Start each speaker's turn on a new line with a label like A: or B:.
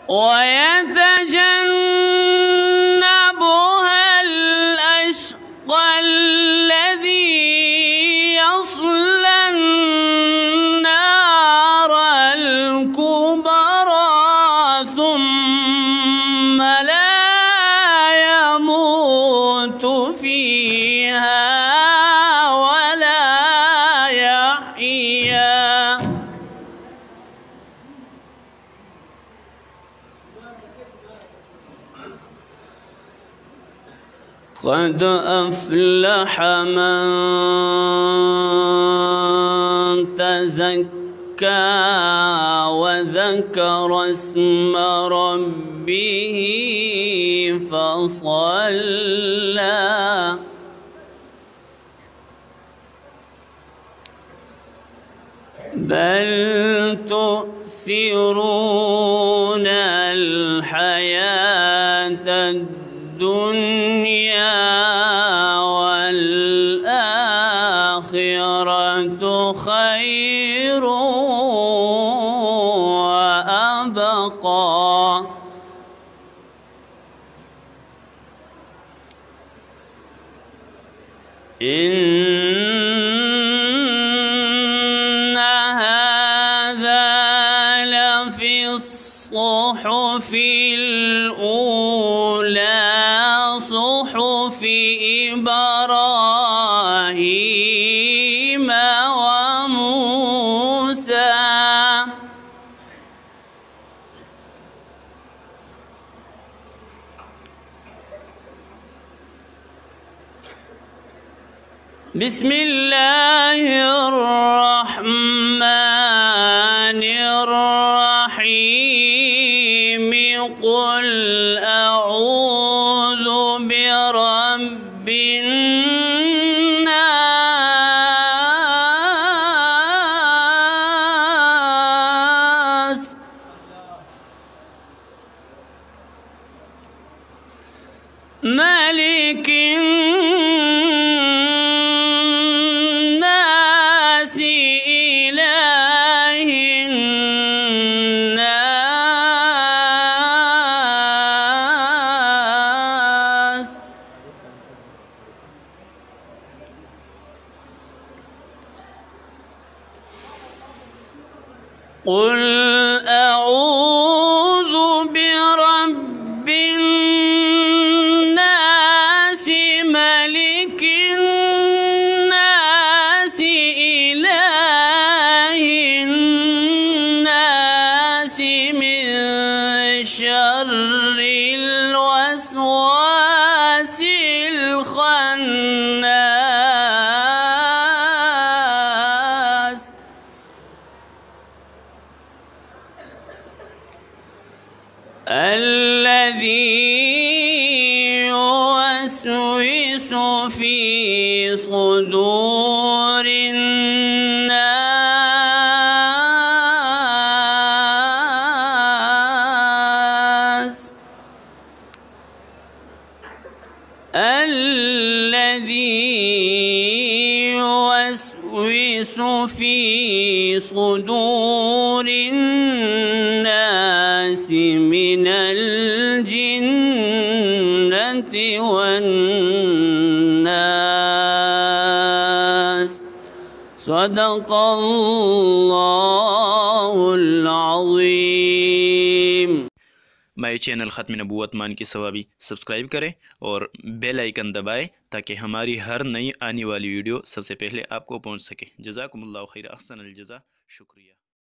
A: ويتجنبها الأشقى الذي يصلى النار الكبرى ثم لا يموت فيها ولا يحيا. قد أفلح من تزكى وذكر اسم ربه فصلى. بل تؤثرون الحياة الدنيا والآخرة خير وأبقى. إن هذا لفي الصحف الأولى صحف إبراهيم وموسى. بسم الله الرحمن الرحيم. قل أعوذ برب الناس ملك الناس إله الناس. قل أعوذ برب الناس ملك الناس إله الناس من شر الوسواس الخناس الذي يوسوس في صدور الناس. الذي يوسوس في صدور الناس من الجنة والناس. صدق الله العظيम.
B: My channel ख़त्म नबूवत मान की सवाबी सब्सक्राइब करें और बेल आइकन दबाएं ताकि हमारी हर नई आने वाली वीडियो सबसे पहले आपको पहुंच सके। जज़ाकुमुल्लाहु खैर, अहसन अल जज़ा, शुक्रिया।